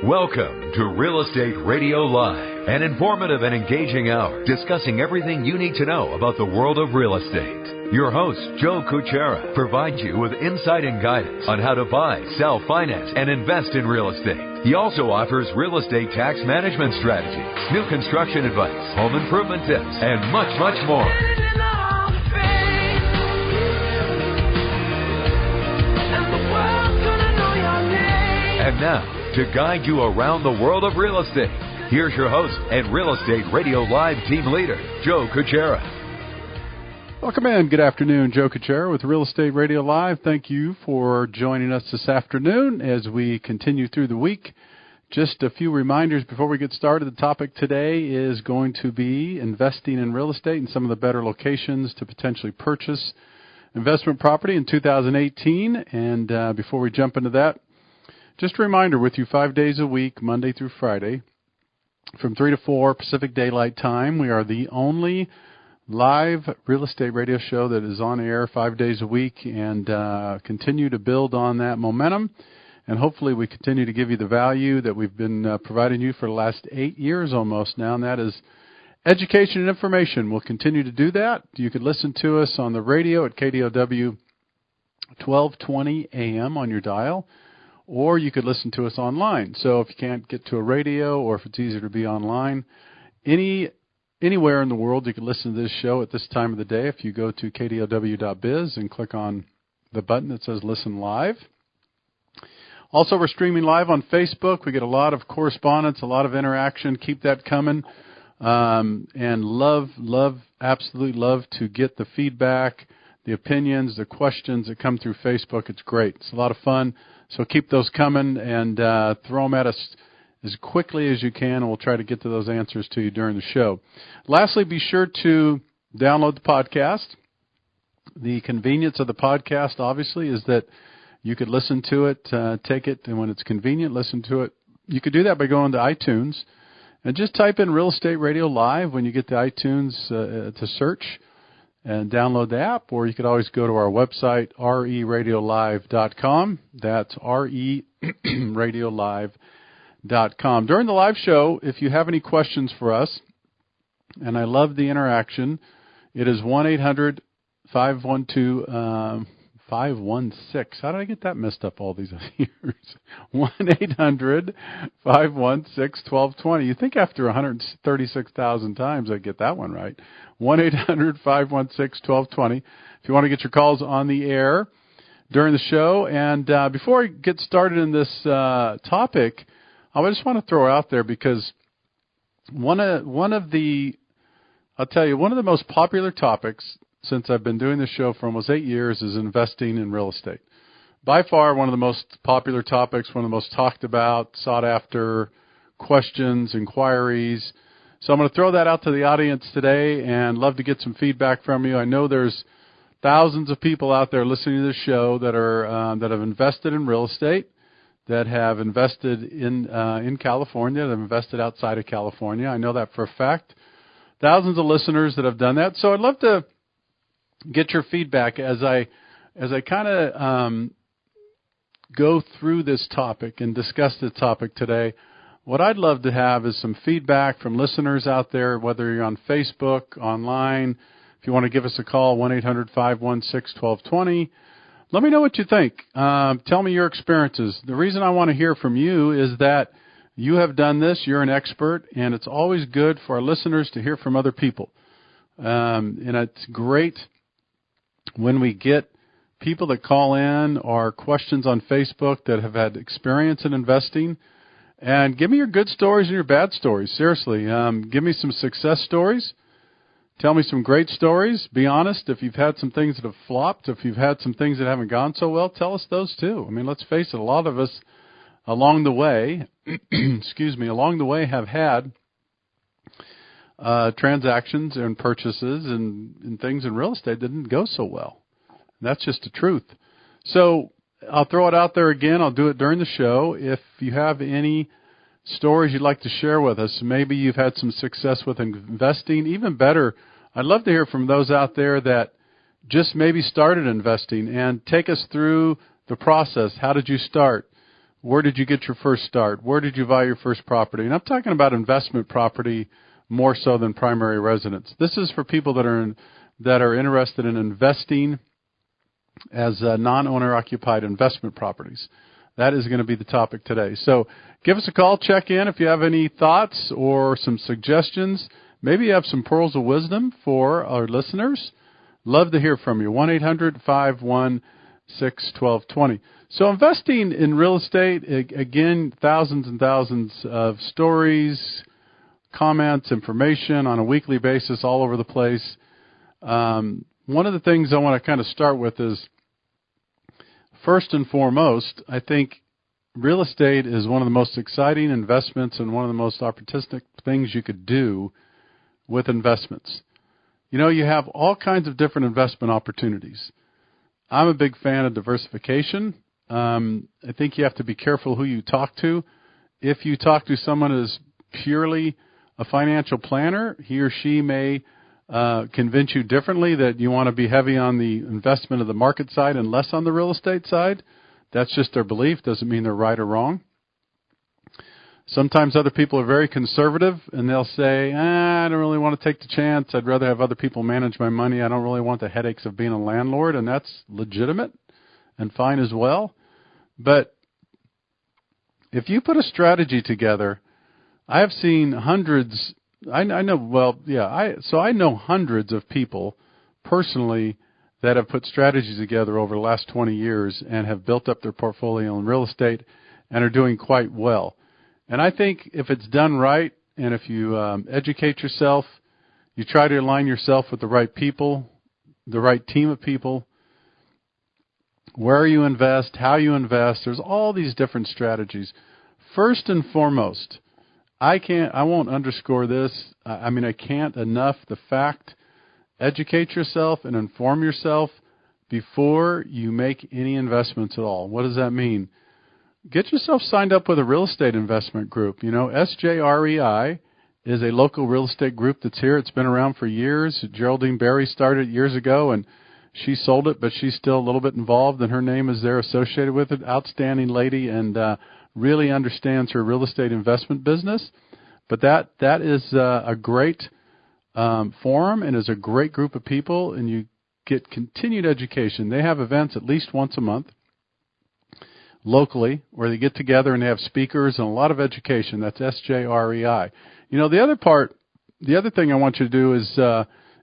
Welcome to Real Estate Radio Live, an informative and engaging hour discussing everything you need to know about the world of real estate. Your host, Joe Kuchera, provides you with insight and guidance on how to buy, sell, finance, and invest in real estate. He also offers real estate tax management strategies, new construction advice, home improvement tips, and much, much more. And now, to guide you around the world of real estate, here's your host and Real Estate Radio Live team leader, Joe Kuchera. Welcome in. Good afternoon. Joe Kuchera with Real Estate Radio Live. Thank you for joining us this afternoon as we continue through the week. Just a few reminders before we get started. The topic today is going to be investing in real estate and some of the better locations to potentially purchase investment property in 2018. And before we jump into that, just a reminder, with you 5 days a week, Monday through Friday, from 3 to 4 Pacific Daylight Time. We are the only live real estate radio show that is on air 5 days a week, and continue to build on that momentum. And hopefully we continue to give you the value that we've been providing you for the last 8 years almost now, and that is education and information. We'll continue to do that. You can listen to us on the radio at KDOW 1220 AM on your dial, or you could listen to us online. So if you can't get to a radio, or if it's easier to be online, anywhere in the world you can listen to this show at this time of the day if you go to kdow.biz and click on the button that says Listen Live. Also, we're streaming live on Facebook. We get a lot of correspondence, a lot of interaction. Keep that coming. And absolutely love to get the feedback, the opinions, the questions that come through Facebook. It's great. It's a lot of fun. So keep those coming and throw them at us as quickly as you can, and we'll try to get to those answers to you during the show. Lastly, be sure to download the podcast. The convenience of the podcast, obviously, is that you could listen to it, take it, and when it's convenient, listen to it. You could do that by going to iTunes and just type in Real Estate Radio Live when you get to iTunes to search and download the app, or you could always go to our website, reradiolive.com. That's reradiolive.com. During the live show, if you have any questions for us, and I love the interaction, it is 1-800-512-516. How did I get that messed up all these years? 1-800-516-1220. You think after 136,000 times I'd get that one right. 1-800-516-1220. If you want to get your calls on the air during the show. And before I get started in this topic, I just want to throw out there, because one of the most popular topics since I've been doing this show for almost 8 years is investing in real estate. By far, one of the most popular topics, one of the most talked about, sought after questions, inquiries. So I'm going to throw that out to the audience today and love to get some feedback from you. I know there's thousands of people out there listening to this show that have invested in real estate, that have invested in California, that have invested outside of California. I know that for a fact. Thousands of listeners that have done that. So I'd love to get your feedback as I kind of go through this topic and discuss the topic today. What I'd love to have is some feedback from listeners out there, whether you're on Facebook, online. If you want to give us a call, 1-800-516-1220. Let me know what you think. Tell me your experiences. The reason I want to hear from you is that you have done this. You're an expert, and it's always good for our listeners to hear from other people. And it's great when we get people that call in or questions on Facebook that have had experience in investing. And give me your good stories and your bad stories. Seriously, give me some success stories. Tell me some great stories. Be honest. If you've had some things that have flopped, if you've had some things that haven't gone so well, tell us those too. I mean, let's face it, a lot of us along the way, along the way have had transactions and purchases and things in real estate that didn't go so well. And that's just the truth. So I'll throw it out there again. I'll do it during the show. If you have any stories you'd like to share with us, maybe you've had some success with investing. Even better, I'd love to hear from those out there that just maybe started investing, and take us through the process. How did you start? Where did you get your first start? Where did you buy your first property? And I'm talking about investment property more so than primary residence. This is for people that are interested in investing as non-owner occupied investment properties. That is going to be the topic today. So give us a call, check in if you have any thoughts or some suggestions. Maybe you have some pearls of wisdom for our listeners. Love to hear from you. 1-800-516-1220. So investing in real estate, again, thousands and thousands of stories, comments, information on a weekly basis all over the place. One of the things I want to kind of start with is, first and foremost, I think real estate is one of the most exciting investments and one of the most opportunistic things you could do with investments. You know, you have all kinds of different investment opportunities. I'm a big fan of diversification. I think you have to be careful who you talk to. If you talk to someone who's purely a financial planner, he or she may convince you differently that you want to be heavy on the investment of the market side and less on the real estate side. That's just their belief. Doesn't mean they're right or wrong. Sometimes other people are very conservative and they'll say, I don't really want to take the chance. I'd rather have other people manage my money. I don't really want the headaches of being a landlord, and that's legitimate and fine as well. But if you put a strategy together, I have seen hundreds. I know hundreds of people personally that have put strategies together over the last 20 years and have built up their portfolio in real estate and are doing quite well. And I think if it's done right, and if you educate yourself, you try to align yourself with the right people, the right team of people, where you invest, how you invest, there's all these different strategies. First and foremost, I won't underscore this. I can't enough. The fact, educate yourself and inform yourself before you make any investments at all. What does that mean? Get yourself signed up with a real estate investment group. You know, SJREI is a local real estate group that's here. It's been around for years. Geraldine Berry started it years ago, and she sold it, but she's still a little bit involved, and her name is there associated with it. Outstanding lady, and really understands her real estate investment business. But that is a great forum and is a great group of people, and you get continued education. They have events at least once a month locally where they get together and they have speakers and a lot of education. That's SJREI. You know, the other thing I want you to do is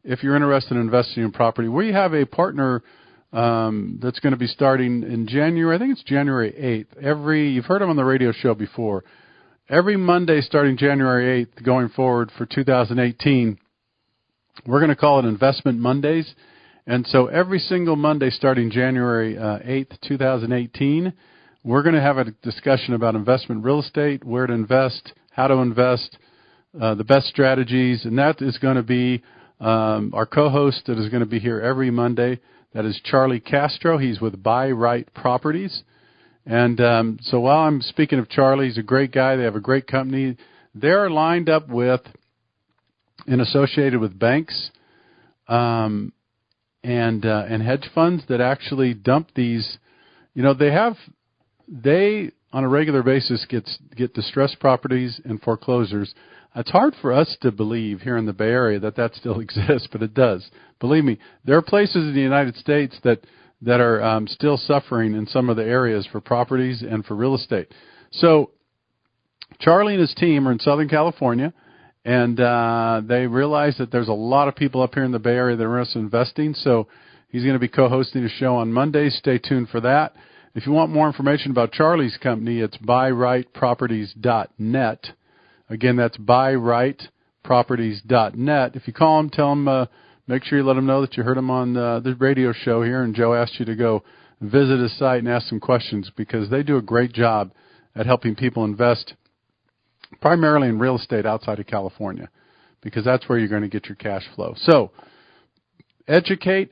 if you're interested in investing in property, we have a partner that's going to be starting in January. I think it's January 8th. You've heard him on the radio show before. Every Monday starting January 8th going forward for 2018, we're going to call it Investment Mondays. And so every single Monday starting January 8th, 2018, we're going to have a discussion about investment real estate, where to invest, how to invest, the best strategies. And that is going to be our co-host that is going to be here every Monday. That is Charlie Castro. He's with Buy Right Properties. And so while I'm speaking of Charlie, he's a great guy. They have a great company. They're lined up with and associated with banks and hedge funds that actually dump these. You know, they on a regular basis get distressed properties and foreclosures. It's hard for us to believe here in the Bay Area that still exists, but it does. Believe me, there are places in the United States that are still suffering in some of the areas for properties and for real estate. So Charlie and his team are in Southern California, and they realize that there's a lot of people up here in the Bay Area that are interested in investing. So he's going to be co-hosting a show on Mondays. Stay tuned for that. If you want more information about Charlie's company, it's buyrightproperties.net. Again, that's buyrightproperties.net. If you call him, tell him, make sure you let him know that you heard him on the radio show here, and Joe asked you to go visit his site and ask some questions, because they do a great job at helping people invest primarily in real estate outside of California, because that's where you're going to get your cash flow. So educate.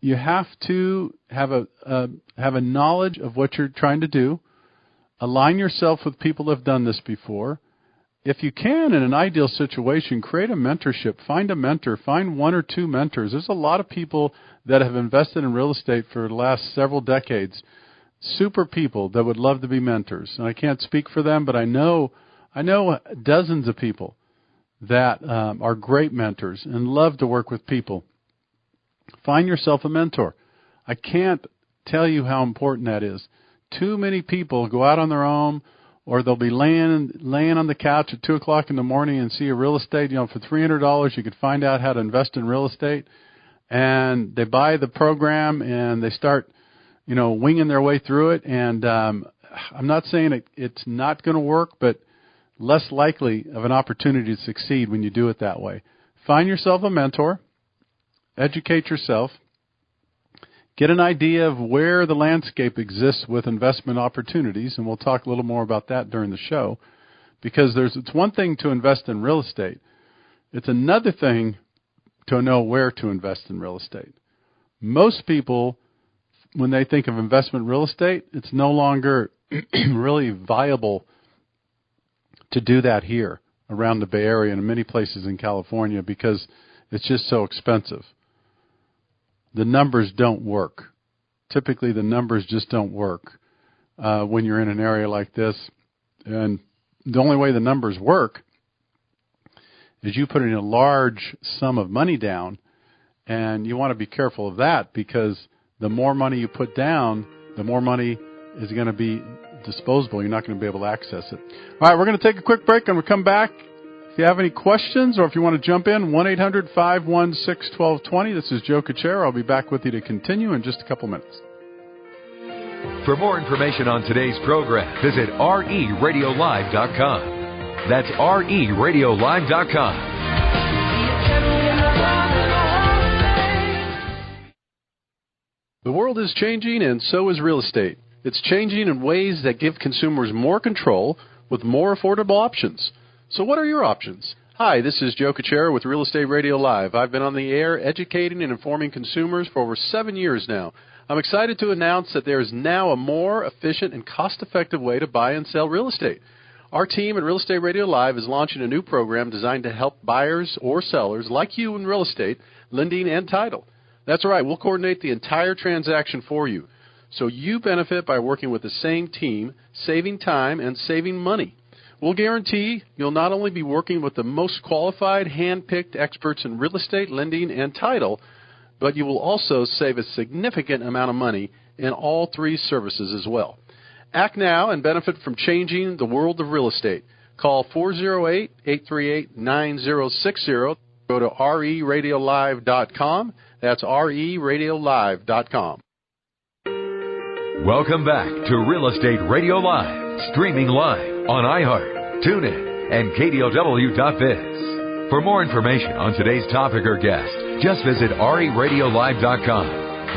You have to have a knowledge of what you're trying to do. Align yourself with people who have done this before. If you can, in an ideal situation, create a mentorship. Find a mentor. Find one or two mentors. There's a lot of people that have invested in real estate for the last several decades, super people that would love to be mentors. And I can't speak for them, but I know dozens of people that are great mentors and love to work with people. Find yourself a mentor. I can't tell you how important that is. Too many people go out on their own, or they'll be laying on the couch at 2 o'clock in the morning and see a real estate. For $300, you could find out how to invest in real estate. And they buy the program and they start, winging their way through it. And I'm not saying it's not going to work, but less likely of an opportunity to succeed when you do it that way. Find yourself a mentor. Educate yourself. Get an idea of where the landscape exists with investment opportunities, and we'll talk a little more about that during the show, because it's one thing to invest in real estate. It's another thing to know where to invest in real estate. Most people, when they think of investment real estate, it's no longer really viable to do that here around the Bay Area and in many places in California because it's just so expensive. The numbers don't work. Typically, the numbers just don't work when you're in an area like this. And the only way the numbers work is you put in a large sum of money down, and you want to be careful of that because the more money you put down, the more money is going to be disposable. You're not going to be able to access it. All right, we're going to take a quick break, and we'll come back. If you have any questions or if you want to jump in, 1-800-516-1220. This is Joe Kuchera. I'll be back with you to continue in just a couple minutes. For more information on today's program, visit RERadiolive.com. That's RERadiolive.com. The world is changing, and so is real estate. It's changing in ways that give consumers more control with more affordable options. So what are your options? Hi, this is Joe Kuchera with Real Estate Radio Live. I've been on the air educating and informing consumers for over 7 years now. I'm excited to announce that there is now a more efficient and cost-effective way to buy and sell real estate. Our team at Real Estate Radio Live is launching a new program designed to help buyers or sellers like you in real estate, lending and title. That's right, we'll coordinate the entire transaction for you. So you benefit by working with the same team, saving time and saving money. We'll guarantee you'll not only be working with the most qualified, hand-picked experts in real estate, lending, and title, but you will also save a significant amount of money in all three services as well. Act now and benefit from changing the world of real estate. Call 408-838-9060. Go to RERadiolive.com. That's RERadiolive.com. Welcome back to Real Estate Radio Live, streaming live on iHeart, TuneIn, and KDOW.biz. For more information on today's topic or guest, just visit RERadiolive.com.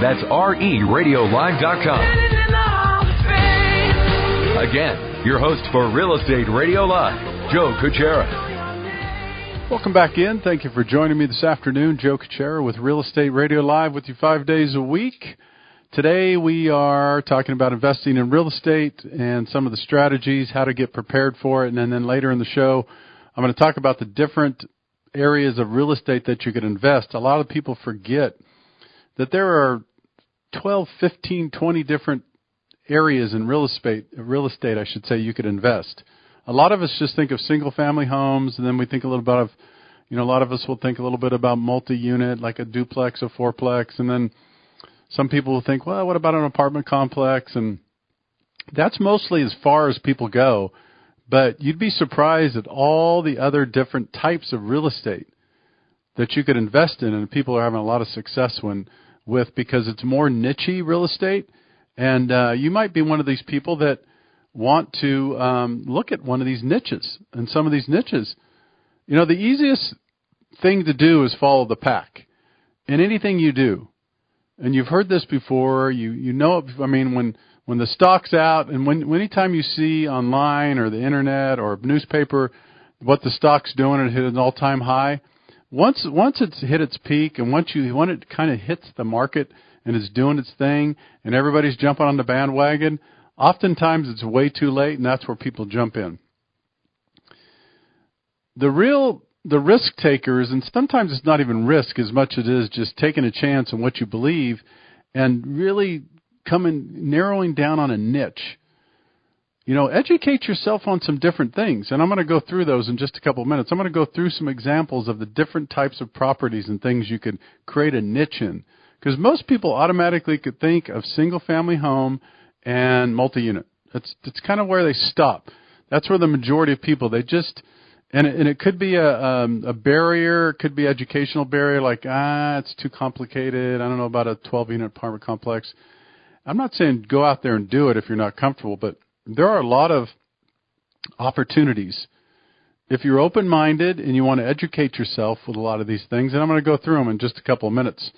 That's RERadiolive.com. Again, your host for Real Estate Radio Live, Joe Kuchera. Welcome back in. Thank you for joining me this afternoon. Joe Kuchera with Real Estate Radio Live with you 5 days a week. Today we are talking about investing in real estate and some of the strategies, how to get prepared for it. And then later in the show, I'm going to talk about the different areas of real estate that you could invest. A lot of people forget that there are 12, 15, 20 different areas in real estate, I should say, you could invest. A lot of us just think of single-family homes, and then we think a little bit of, a lot of us will think a little bit about multi-unit, like a duplex or fourplex, and then some people will think, well, what about an apartment complex? And that's mostly as far as people go. But you'd be surprised at all the other different types of real estate that you could invest in, and people are having a lot of success with because it's more niche-y real estate. And you might be one of these people that want to look at one of these niches. And some of these niches, the easiest thing to do is follow the pack in anything you do. And you've heard this before, you know it. I mean, when the stock's out, and anytime you see online or the internet or newspaper what the stock's doing, it hit an all-time high. Once it's hit its peak, and when it kind of hits the market and it's doing its thing, and everybody's jumping on the bandwagon, oftentimes it's way too late, and that's where people jump in. The real the risk takers, and sometimes it's not even risk as much as it is just taking a chance on what you believe and really narrowing down on a niche. Educate yourself on some different things. And I'm going to go through those in just a couple of minutes. I'm going to go through some examples of the different types of properties and things you could create a niche in. Because most people automatically could think of single-family home and multi-unit. It's kind of where they stop. That's where the majority of people, they just, and it could be a barrier, it could be educational barrier, like, it's too complicated. I don't know about a 12-unit apartment complex. I'm not saying go out there and do it if you're not comfortable, but there are a lot of opportunities. If you're open-minded and you want to educate yourself with a lot of these things, and I'm going to go through them in just a couple of minutes.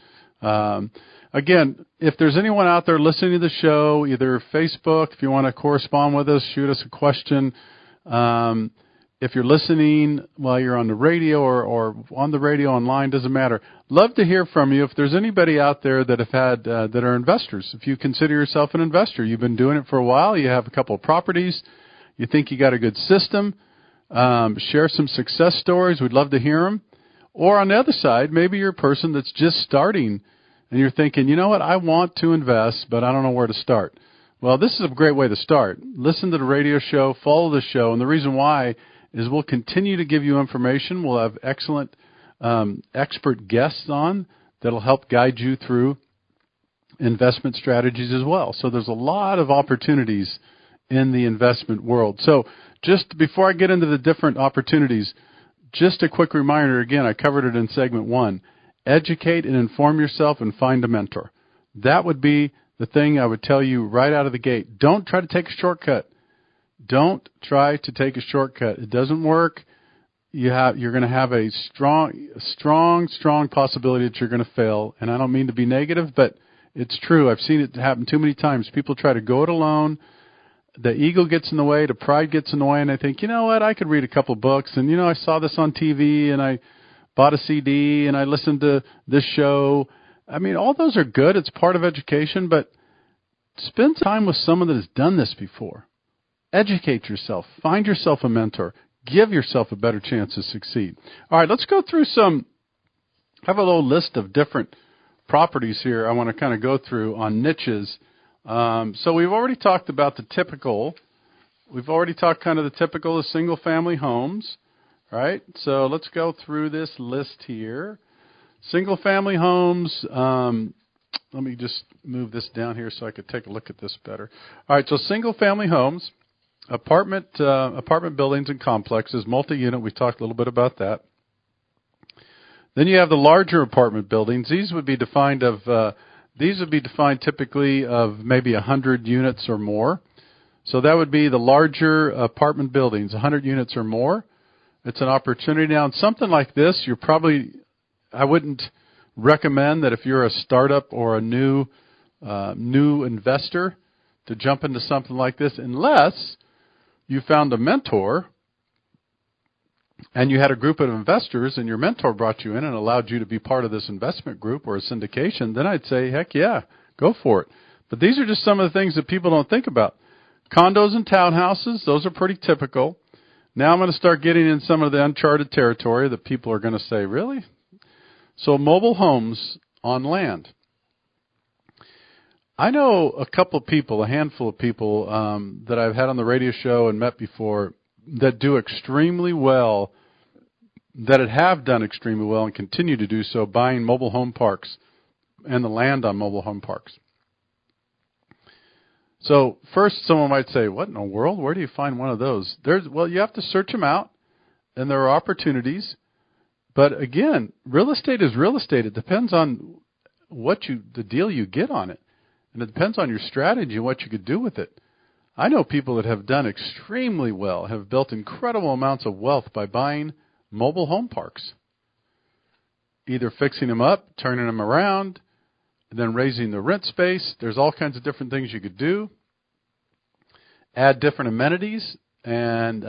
Again, if there's anyone out there listening to the show, either Facebook, if you want to correspond with us, shoot us a question. If you're listening while you're on the radio or on the radio online, doesn't matter. Love to hear from you. If there's anybody out there that have had that are investors, if you consider yourself an investor, you've been doing it for a while, you have a couple of properties, you think you got a good system, share some success stories. We'd love to hear them. Or on the other side, maybe you're a person that's just starting and you're thinking, you know what, I want to invest, but I don't know where to start. Well, this is a great way to start. Listen to the radio show, follow the show, and the reason why is we'll continue to give you information. We'll have excellent expert guests on that'll help guide you through investment strategies as well. So there's a lot of opportunities in the investment world. So just before I get into the different opportunities, just a quick reminder, again, I covered it in segment 1. Educate and inform yourself and find a mentor. That would be the thing I would tell you right out of the gate. Don't try to take a shortcut. Don't try to take a shortcut. It doesn't work. You're going to have a strong possibility that you're going to fail. And I don't mean to be negative, but it's true. I've seen it happen too many times. People try to go it alone. The ego gets in the way. The pride gets in the way. And I think, you know what? I could read a couple books. And, I saw this on TV and I bought a CD and I listened to this show. I mean, all those are good. It's part of education, but spend time with someone that has done this before. Educate yourself. Find yourself a mentor. Give yourself a better chance to succeed. All right, let's go through I have a little list of different properties here I want to kind of go through on niches. So we've already talked about the typical. We've already talked kind of the typical of single-family homes, right? So let's go through this list here. Single-family homes. Let me just move this down here so I could take a look at this better. All right, so single-family homes. Apartment buildings and complexes, multi-unit. We talked a little bit about that. Then you have the larger apartment buildings. These would be defined typically of maybe 100 units or more. So that would be the larger apartment buildings, 100 units or more. It's an opportunity. Now, in something like this, I wouldn't recommend that if you're a startup or a new investor to jump into something like this unless you found a mentor and you had a group of investors and your mentor brought you in and allowed you to be part of this investment group or a syndication, then I'd say, heck yeah, go for it. But these are just some of the things that people don't think about. Condos and townhouses, those are pretty typical. Now I'm going to start getting in some of the uncharted territory that people are going to say, really? So mobile homes on land. I know a handful of people that I've had on the radio show and met before that do extremely well, that have done extremely well and continue to do so, buying mobile home parks and the land on mobile home parks. So first someone might say, what in the world? Where do you find one of those? Well, you have to search them out, and there are opportunities. But again, real estate is real estate. It depends on the deal you get on it. And it depends on your strategy and what you could do with it. I know people that have done extremely well, have built incredible amounts of wealth by buying mobile home parks. Either fixing them up, turning them around, and then raising the rent space. There's all kinds of different things you could do. Add different amenities, and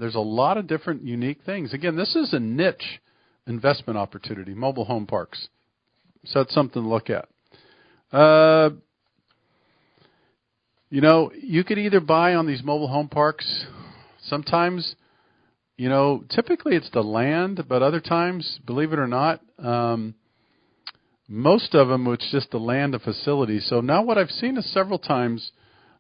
there's a lot of different unique things. Again, this is a niche investment opportunity, mobile home parks. So that's something to look at. You could either buy on these mobile home parks. Sometimes, typically it's the land, but other times, believe it or not, most of them, it's just the land of facilities. So now what I've seen is several times,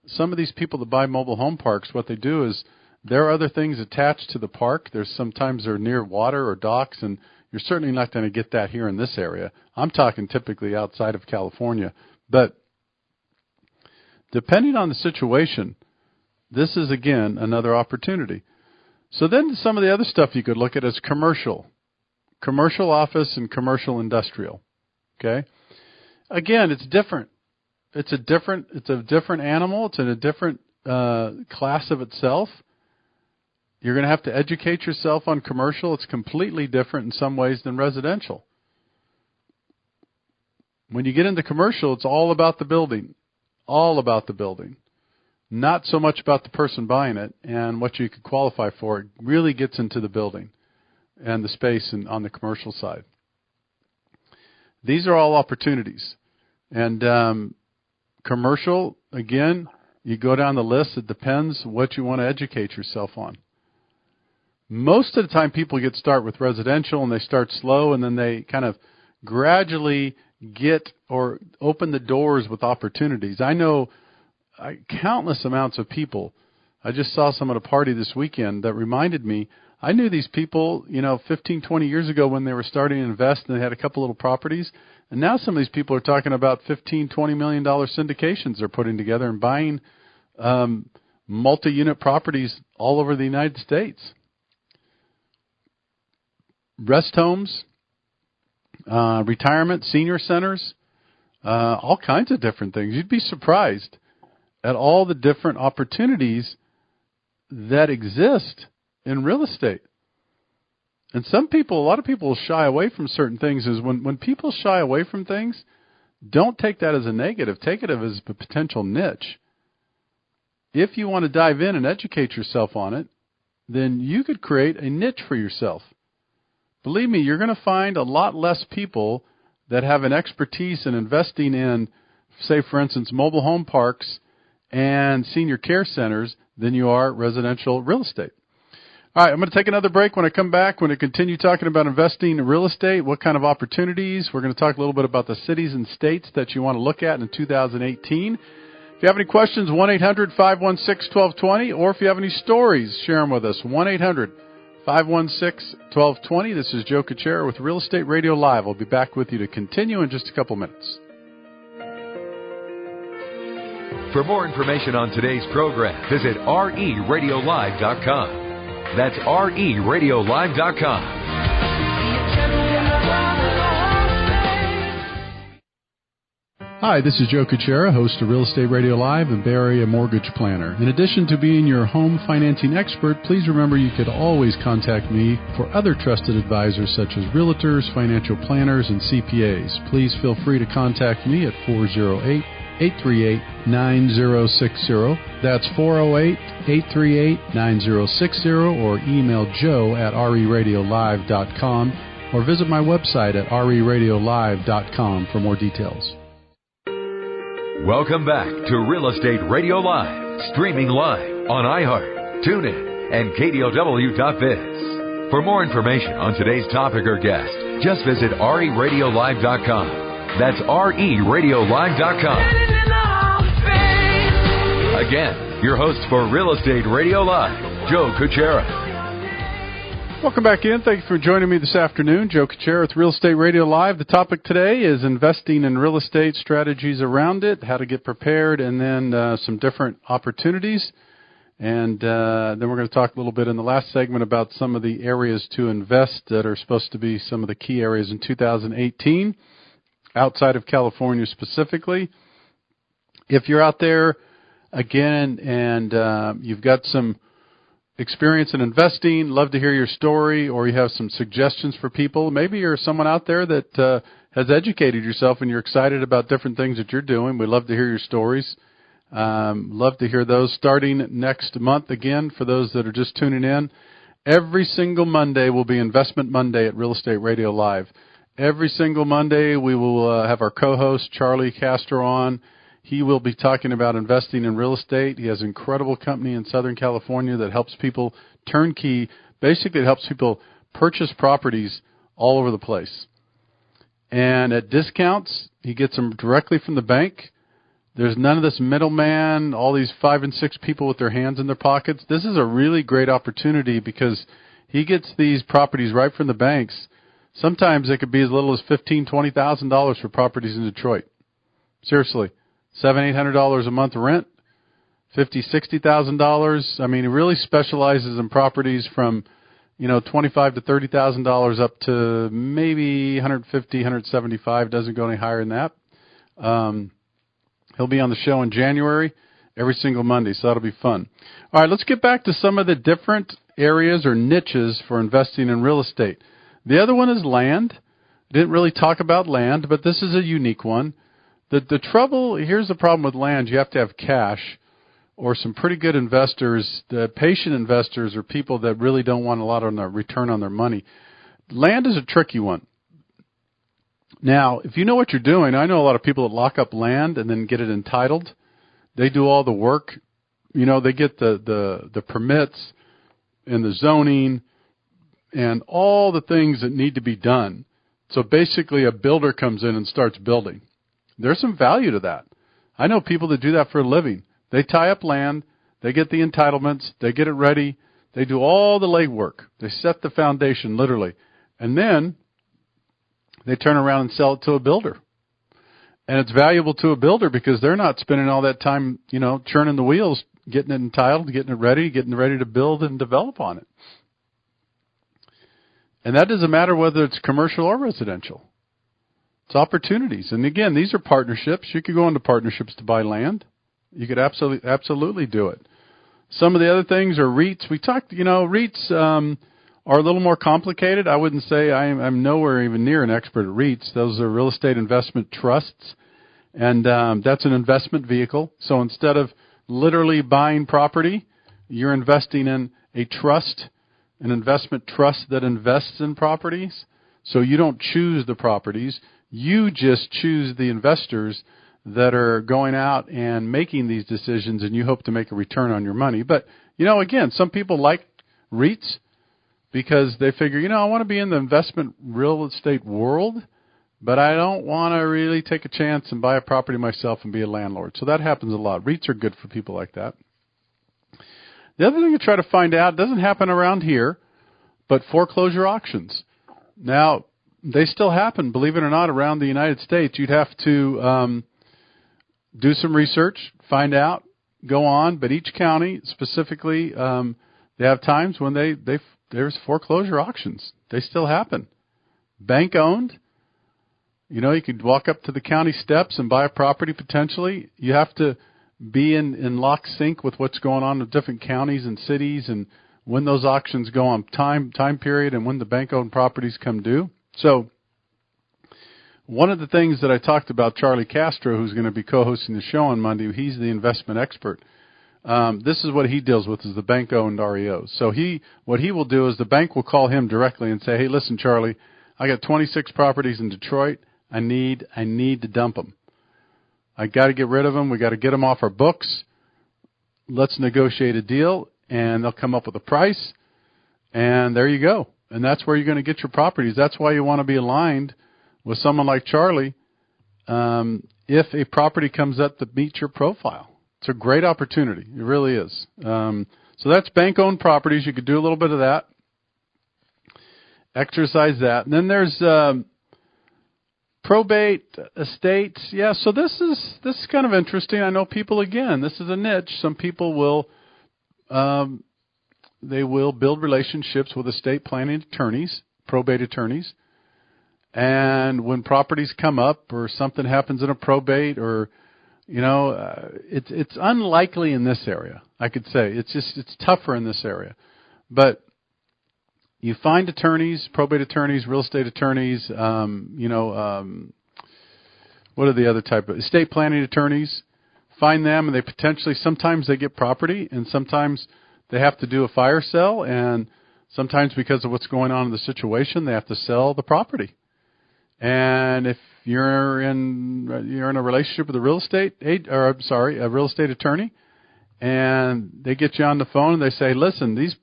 some of these people that buy mobile home parks, what they do is there are other things attached to the park. Sometimes they're near water or docks, and you're certainly not going to get that here in this area. I'm talking typically outside of California. But depending on the situation, this is, again, another opportunity. So then some of the other stuff you could look at is commercial office and commercial industrial. Okay? Again, it's different. It's a different animal. It's in a different class of itself. You're going to have to educate yourself on commercial. It's completely different in some ways than residential. When you get into commercial, it's all about the building. All about the building. Not so much about the person buying it and what you could qualify for. It really gets into the building and the space on the commercial side. These are all opportunities. And commercial, again, you go down the list. It depends what you want to educate yourself on. Most of the time people get start with residential and they start slow and then they kind of gradually get or open the doors with opportunities. I know countless amounts of people. I just saw some at a party this weekend that reminded me, I knew these people, 15, 20 years ago when they were starting to invest and they had a couple little properties. And now some of these people are talking about $15, $20 million syndications they're putting together and buying multi-unit properties all over the United States. Rest homes, retirement, senior centers, all kinds of different things. You'd be surprised at all the different opportunities that exist in real estate. And a lot of people shy away from certain things. Is when people shy away from things, don't take that as a negative. Take it as a potential niche. If you want to dive in and educate yourself on it, then you could create a niche for yourself. Believe me, you're going to find a lot less people that have an expertise in investing in, say, for instance, mobile home parks and senior care centers than you are residential real estate. All right, I'm going to take another break. When I come back, we're going to continue talking about investing in real estate, what kind of opportunities. We're going to talk a little bit about the cities and states that you want to look at in 2018. If you have any questions, 1-800-516-1220, or if you have any stories, share them with us, 1-800-516-1220. This is Joe Kuchera with Real Estate Radio Live. I'll be back with you to continue in just a couple minutes. For more information on today's program, visit RERadiolive.com. That's RERadiolive.com. Hi, this is Joe Kuchera, host of Real Estate Radio Live and Bay Area Mortgage Planner. In addition to being your home financing expert, please remember you could always contact me for other trusted advisors such as realtors, financial planners, and CPAs. Please feel free to contact me at 408-838-9060. That's 408-838-9060, or email joe at RERadiolive.com, or visit my website at RERadiolive.com for more details. Welcome back to Real Estate Radio Live, streaming live on iHeart, TuneIn, and KDOW.biz. For more information on today's topic or guest, just visit RERadiolive.com. That's RERadiolive.com. Again, your host for Real Estate Radio Live, Joe Kuchera. Welcome back in. Thank you for joining me this afternoon. Joe Kuchera with Real Estate Radio Live. The topic today is investing in real estate, strategies around it, how to get prepared, and then some different opportunities. And then we're going to talk a little bit in the last segment about some of the areas to invest that are supposed to be some of the key areas in 2018, outside of California specifically. If you're out there, again, and you've got some experience in investing, love to hear your story, or you have some suggestions for people. Maybe you're someone out there that has educated yourself and you're excited about different things that you're doing. We'd love to hear your stories. Love to hear those starting next month. Again, for those that are just tuning in, every single Monday will be Investment Monday at Real Estate Radio Live. Every single Monday we will have our co-host Charlie Castor on. He will be talking about investing in real estate. He has an incredible company in Southern California that helps people turnkey Basically, it helps people purchase properties all over the place. And at discounts, he gets them directly from the bank. There's none of this middleman, all these 5 and 6 people with their hands in their pockets. This is a really great opportunity because he gets these properties right from the banks. Sometimes it could be as little as $15,000, $20,000 for properties in Detroit. Seriously, $700-800 a month rent, $50,000, $60,000. I mean, he really specializes in properties from, $25,000 to $30,000 up to maybe $150,000, $175,000. Doesn't go any higher than that. He'll be on the show in January every single Monday, so that'll be fun. All right, let's get back to some of the different areas or niches for investing in real estate. The other one is land. I didn't really talk about land, but this is a unique one. Here's the problem with land. You have to have cash or some pretty good investors. The patient investors are people that really don't want a lot on their return on their money. Land is a tricky one. Now, if you know what you're doing, I know a lot of people that lock up land and then get it entitled. They do all the work. They get the permits and the zoning and all the things that need to be done. So basically a builder comes in and starts building. There's some value to that. I know people that do that for a living. They tie up land, they get the entitlements, they get it ready, they do all the legwork. They set the foundation, literally. And then they turn around and sell it to a builder. And it's valuable to a builder because they're not spending all that time, churning the wheels, getting it entitled, getting it ready to build and develop on it. And that doesn't matter whether it's commercial or residential. It's opportunities. And again, these are partnerships. You could go into partnerships to buy land. You could absolutely do it. Some of the other things are REITs. We talked, REITs are a little more complicated. I wouldn't say I'm nowhere even near an expert at REITs. Those are real estate investment trusts. And that's an investment vehicle. So instead of literally buying property, you're investing in a trust, an investment trust that invests in properties. So you don't choose the properties. You just choose the investors that are going out and making these decisions, and you hope to make a return on your money. But, again, some people like REITs because they figure, I want to be in the investment real estate world, but I don't want to really take a chance and buy a property myself and be a landlord. So that happens a lot. REITs are good for people like that. The other thing to try to find out, doesn't happen around here, but foreclosure auctions. Now, they still happen, believe it or not, around the United States. You'd have to do some research, find out, go on. But each county specifically, they have times when there's foreclosure auctions. They still happen. Bank owned. You could walk up to the county steps and buy a property potentially. You have to be in lock sync with what's going on with different counties and cities and when those auctions go on time period and when the bank owned properties come due. So one of the things that I talked about, Charlie Castro, who's going to be co-hosting the show on Monday, he's the investment expert. This is what he deals with is the bank-owned REOs. So what he will do is the bank will call him directly and say, hey, listen, Charlie, I got 26 properties in Detroit. I need to dump them. I got to get rid of them. We got to get them off our books. Let's negotiate a deal, and they'll come up with a price, and there you go. And that's where you're going to get your properties. That's why you want to be aligned with someone like Charlie if a property comes up that meets your profile. It's a great opportunity. It really is. So that's bank-owned properties. You could do a little bit of that. Exercise that. And then there's probate estates. Yeah, so this is kind of interesting. I know people, again, this is a niche. Some people will they will build relationships with estate planning attorneys, probate attorneys. And when properties come up or something happens in a probate or, it's unlikely in this area, I could say. It's tougher in this area. But you find attorneys, probate attorneys, real estate attorneys, what are the other type of estate planning attorneys? Find them, and they potentially, sometimes they get property, and sometimes they have to do a fire sale, and sometimes because of what's going on in the situation, they have to sell the property. And if you're in a relationship with a real estate attorney, and they get you on the phone and they say, listen, these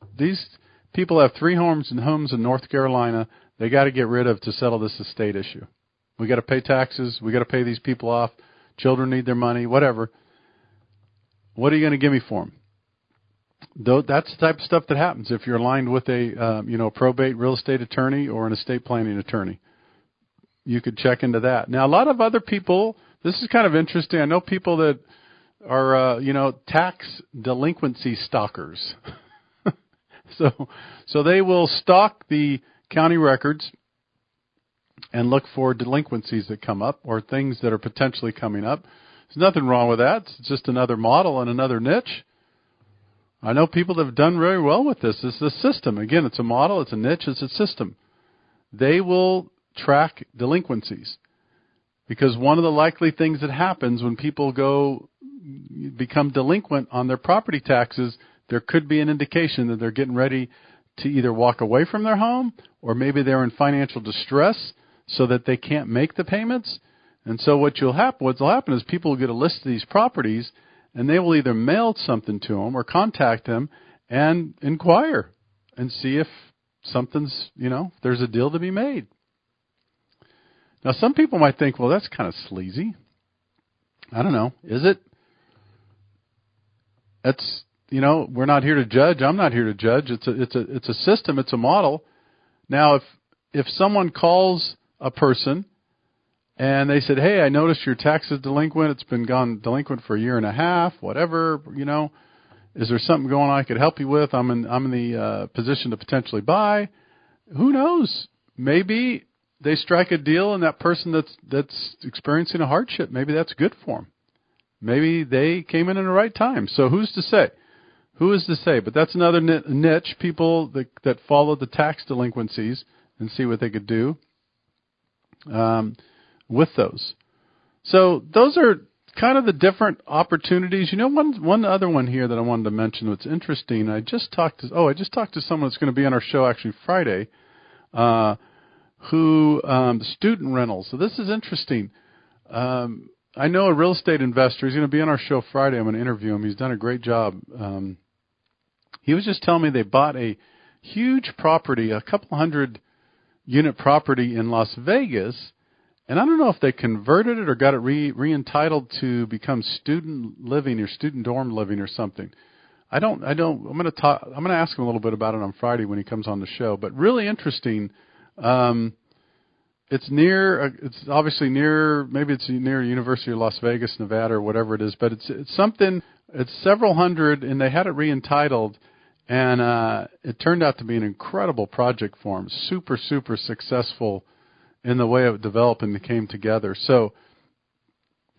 people have 3 homes in North Carolina they got to get rid of to settle this estate issue. We got to pay taxes. We got to pay these people off. Children need their money, whatever. What are you going to give me for them? That's the type of stuff that happens if you're aligned with a probate real estate attorney or an estate planning attorney. You could check into that. Now, a lot of other people, this is kind of interesting. I know people that are, tax delinquency stalkers. So they will stalk the county records and look for delinquencies that come up or things that are potentially coming up. There's nothing wrong with that. It's just another model and another niche. I know people that have done very well with this. It's a system. Again, it's a model, it's a niche, it's a system. They will track delinquencies because one of the likely things that happens when people become delinquent on their property taxes, there could be an indication that they're getting ready to either walk away from their home or maybe they're in financial distress so that they can't make the payments. And so what will happen is people will get a list of these properties and they will either mail something to them or contact them and inquire and see if something's, there's a deal to be made. Now, some people might think, well, that's kind of sleazy. I don't know. Is it? That's, we're not here to judge. I'm not here to judge. It's a system. It's a model. Now, if someone calls a person and they said, hey, I noticed your tax is delinquent. It's been gone delinquent for a year and a half, whatever, is there something going on I could help you with? I'm in the position to potentially buy. Who knows? Maybe they strike a deal and that person that's experiencing a hardship, maybe that's good for them. Maybe they came in the right time. So who's to say? Who is to say? But that's another niche, people that follow the tax delinquencies and see what they could do with those. So those are kind of the different opportunities. One other one here that I wanted to mention that's interesting. I just talked to someone that's going to be on our show actually Friday, student rentals. So this is interesting. I know a real estate investor. He's going to be on our show Friday. I'm going to interview him. He's done a great job. He was just telling me they bought a huge property, a couple hundred unit property in Las Vegas. And I don't know if they converted it or got it re-entitled to become student living or student dorm living or something. I'm going to ask him a little bit about it on Friday when he comes on the show. But really interesting. It's obviously near University of Las Vegas, Nevada, or whatever it is. But it's something. It's several hundred, and they had it re-entitled, and it turned out to be an incredible project for them. Super, super successful in the way it developed and it came together. So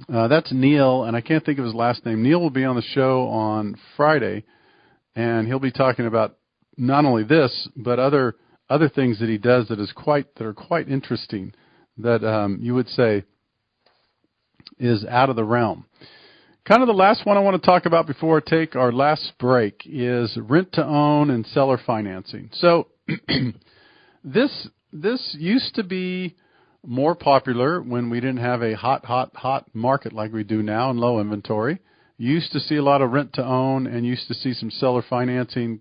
that's Neil, and I can't think of his last name. Neil will be on the show on Friday, and he'll be talking about not only this but other things that he does that are quite interesting that you would say is out of the realm. Kind of the last one I want to talk about before I take our last break is rent to own and seller financing. So this used to be more popular when we didn't have a hot market like we do now and low inventory. You used to see a lot of rent to own and used to see some seller financing,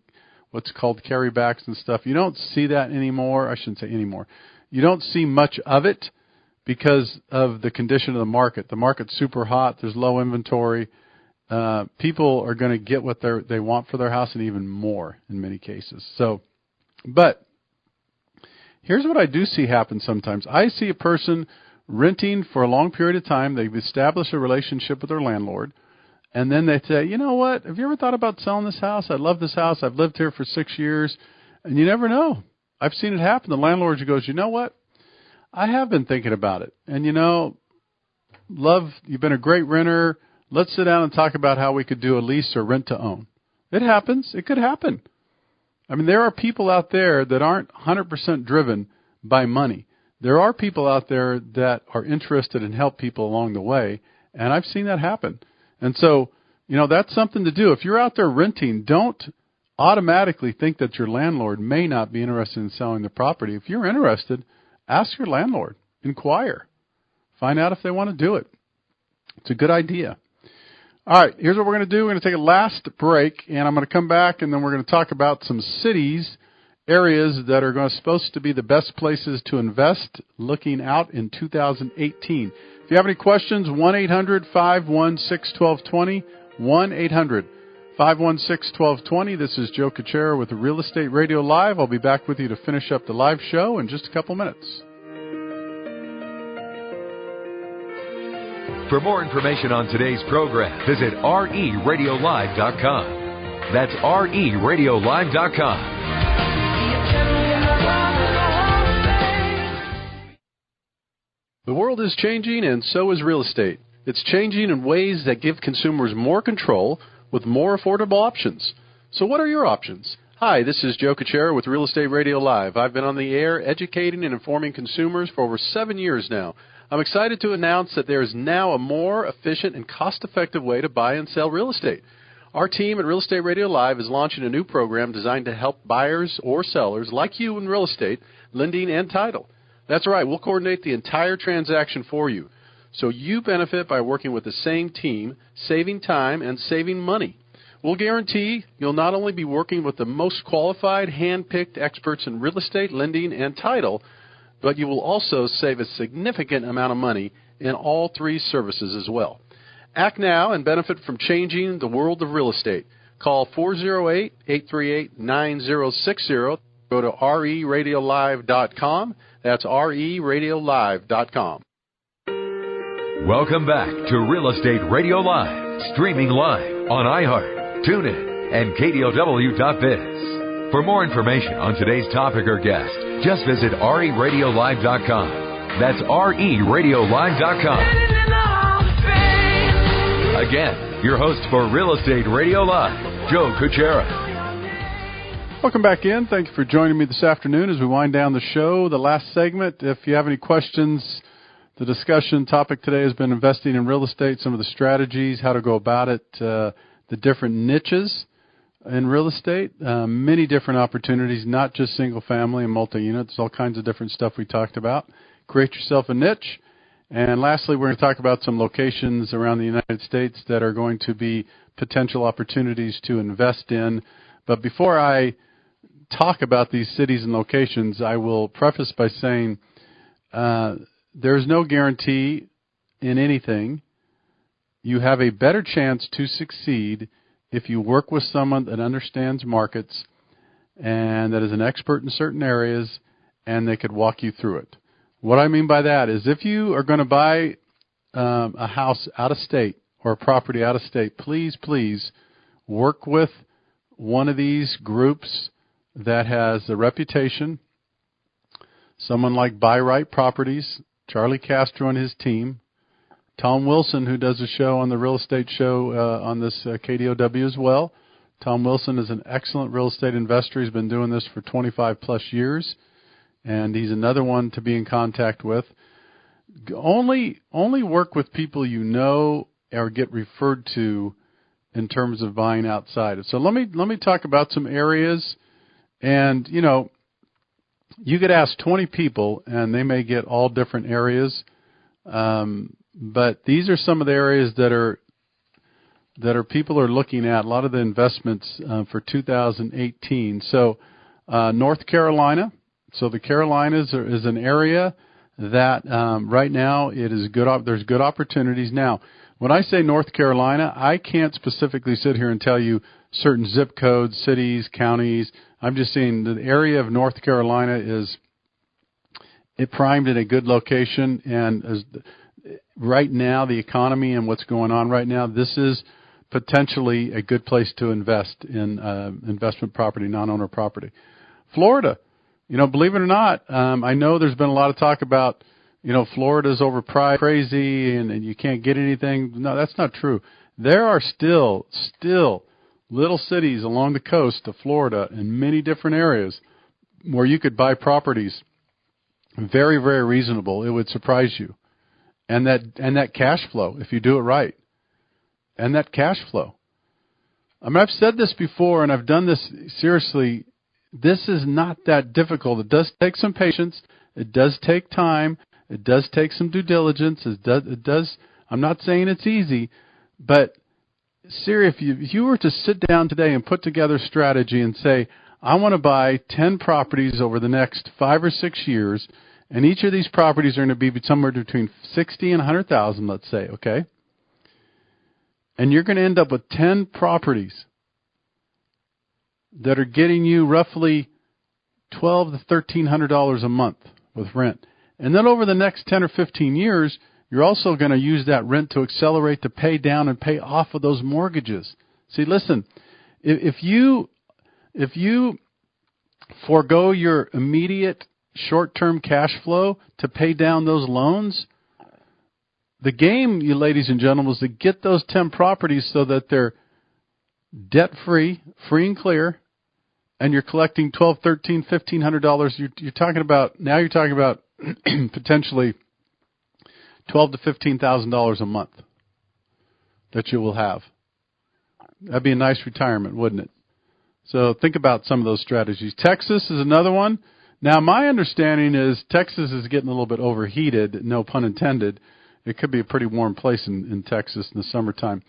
what's called carrybacks and stuff. You don't see that anymore. I shouldn't say anymore. You don't see much of it because of the condition of the market. The market's super hot. There's low inventory. People are going to get what they want for their house and even more in many cases. But here's what I do see happen sometimes. I see a person renting for a long period of time. They've established a relationship with their landlord. And then they say, you know what? Have you ever thought about selling this house? I love this house. I've lived here for 6 years. And you never know. I've seen it happen. The landlord goes, you know what? I have been thinking about it. And, you've been a great renter. Let's sit down and talk about how we could do a lease or rent to own. It happens. It could happen. I mean, there are people out there that aren't 100% driven by money. There are people out there that are interested in help people along the way. And I've seen that happen. And so, that's something to do. If you're out there renting, don't automatically think that your landlord may not be interested in selling the property. If you're interested, ask your landlord. Inquire. Find out if they want to do it. It's a good idea. All right, here's what we're going to do. We're going to take a last break, and I'm going to come back, and then we're going to talk about some cities areas that are supposed to be the best places to invest looking out in 2018. If you have any questions, 1-800-516-1220, 1-800-516-1220. This is Joe Kuchera with Real Estate Radio Live. I'll be back with you to finish up the live show in just a couple minutes. For more information on today's program, visit RERadiolive.com. That's RERadiolive.com. The world is changing, and so is real estate. It's changing in ways that give consumers more control with more affordable options. So what are your options? Hi, this is Joe Kuchera with Real Estate Radio Live. I've been on the air educating and informing consumers for over 7 years now. I'm excited to announce that there is now a more efficient and cost-effective way to buy and sell real estate. Our team at Real Estate Radio Live is launching a new program designed to help buyers or sellers like you in real estate, lending and title. That's right, we'll coordinate the entire transaction for you. So you benefit by working with the same team, saving time and saving money. We'll guarantee you'll not only be working with the most qualified, hand-picked experts in real estate, lending, and title, but you will also save a significant amount of money in all three services as well. Act now and benefit from changing the world of real estate. Call 408-838-9060. Go to RERadiolive.com. That's RERadiolive.com. Welcome back to Real Estate Radio Live, streaming live on iHeart, TuneIn, and KDOW.biz. For more information on today's topic or guest, just visit RERadiolive.com. That's RERadiolive.com. Again, your host for Real Estate Radio Live, Joe Kuchera. Welcome back in. Thank you for joining me this afternoon as we wind down the show, the last segment. If you have any questions, the discussion topic today has been investing in real estate, some of the strategies, how to go about it, the different niches in real estate, many different opportunities, not just single family and multi-units, all kinds of different stuff we talked about. Create yourself a niche. And lastly, we're going to talk about some locations around the United States that are going to be potential opportunities to invest in. But before I talk about these cities and locations, I will preface by saying there's no guarantee in anything. You have a better chance to succeed if you work with someone that understands markets and that is an expert in certain areas, and they could walk you through it. What I mean by that is if you are going to buy a house out of state or a property out of state, please work with one of these groups that has a reputation, someone like Buy Right Properties, Charlie Castro and his team, Tom Wilson, who does a show on the real estate show on this KDOW as well. Tom Wilson is an excellent real estate investor. He's been doing this for 25 plus years, and he's another one to be in contact with. Only work with people you know or get referred to in terms of buying outside. So let me talk about some areas, and you could ask 20 people and they may get all different areas, but these are some of the areas that are people are looking at. A lot of the investments for 2018. So North Carolina. So the Carolinas is an area that right now it is good. There's good opportunities now. When I say North Carolina, I can't specifically sit here and tell you certain zip codes, cities, counties. I'm just saying the area of North Carolina is primed in a good location, and right now the economy and what's going on right now, this is potentially a good place to invest in investment property, non-owner property. Florida, believe it or not, I know there's been a lot of talk about Florida's overpriced, crazy, and you can't get anything. No, that's not true. There are still little cities along the coast of Florida in many different areas where you could buy properties very, very reasonable. It would surprise you. And that cash flow, if you do it right. And that cash flow. I mean, I've said this before, and I've done this seriously. This is not that difficult. It does take some patience. It does take time. It does take some due diligence. It does. I'm not saying it's easy, but seriously, if you were to sit down today and put together a strategy and say, I want to buy 10 properties over the next 5 or 6 years, and each of these properties are going to be somewhere between 60 and 100,000, let's say, okay? And you're going to end up with 10 properties that are getting you roughly $1,200 to $1,300 a month with rent. And then over the next 10 or 15 years, you're also going to use that rent to accelerate to pay down and pay off of those mortgages. See, listen, if you forego your immediate short-term cash flow to pay down those loans, the game, you ladies and gentlemen, is to get those 10 properties so that they're debt-free, free and clear, and you're collecting $1,200, $1,300, $1,500. You're talking about potentially $12,000 to $15,000 a month that you will have. That'd be a nice retirement, wouldn't it? So think about some of those strategies. Texas is another one. Now, my understanding is Texas is getting a little bit overheated, no pun intended. It could be a pretty warm place in Texas in the summertime.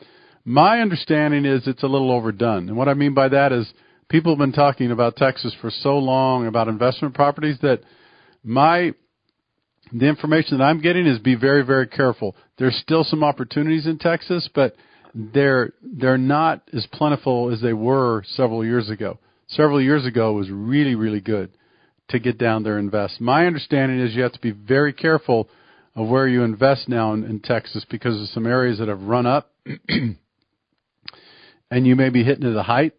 My understanding is it's a little overdone. And what I mean by that is people have been talking about Texas for so long, about investment properties, that the information that I'm getting is be very, very careful. There's still some opportunities in Texas, but they're not as plentiful as they were several years ago. Several years ago was really, really good to get down there and invest. My understanding is you have to be very careful of where you invest now in Texas because of some areas that have run up and you may be hitting at a high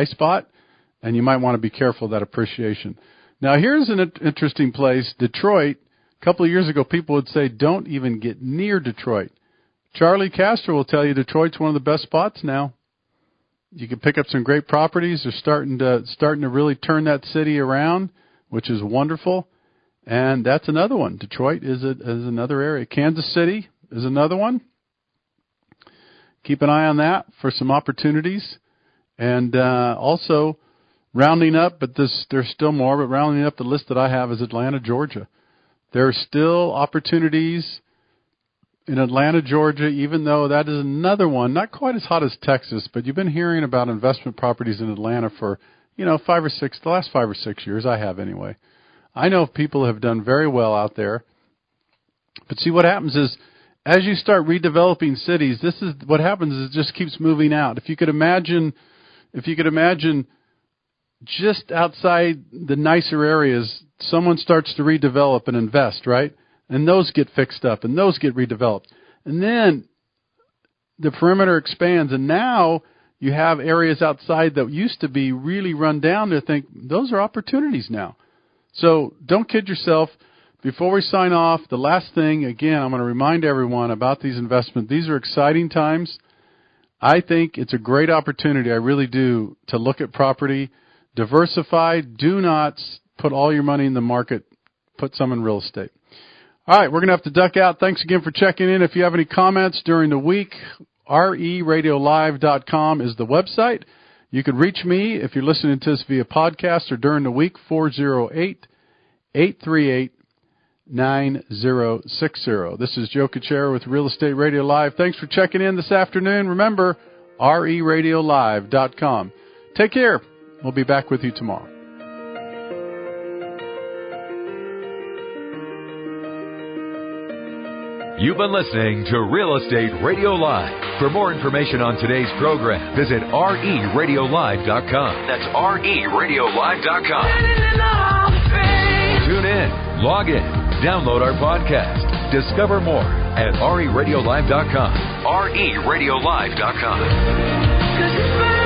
spot, and you might want to be careful of that appreciation. Now, here's an interesting place, Detroit. A couple of years ago, people would say, don't even get near Detroit. Charlie Castro will tell you Detroit's one of the best spots now. You can pick up some great properties. They're starting to really turn that city around, which is wonderful. And that's another one. Detroit is another area. Kansas City is another one. Keep an eye on that for some opportunities. And also rounding up, but there's still more, but rounding up the list that I have is Atlanta, Georgia. There are still opportunities in Atlanta, Georgia, even though that is another one, not quite as hot as Texas, but you've been hearing about investment properties in Atlanta for, the last 5 or 6 years. I have anyway. I know people have done very well out there. But see, what happens is, as you start redeveloping cities, this is what happens is it just keeps moving out. If you could imagine just outside the nicer areas, someone starts to redevelop and invest, right? And those get fixed up, and those get redeveloped. And then the perimeter expands, and now you have areas outside that used to be really run down. They think those are opportunities now. So don't kid yourself. Before we sign off, the last thing, again, I'm going to remind everyone about these investments. These are exciting times. I think it's a great opportunity, I really do, to look at property. Diversify. Do not put all your money in the market. Put some in real estate. All right, we're going to have to duck out. Thanks again for checking in. If you have any comments during the week, RERadiolive.com is the website. You can reach me if you're listening to this via podcast or during the week, 408-838-9060. This is Joe Kuchera with Real Estate Radio Live. Thanks for checking in this afternoon. Remember, RERadiolive.com. Take care. We'll be back with you tomorrow. You've been listening to Real Estate Radio Live. For more information on today's program, visit RERadiolive.com. That's RERadiolive.com. Tune in, log in, download our podcast. Discover more at RERadiolive.com. RERadiolive.com.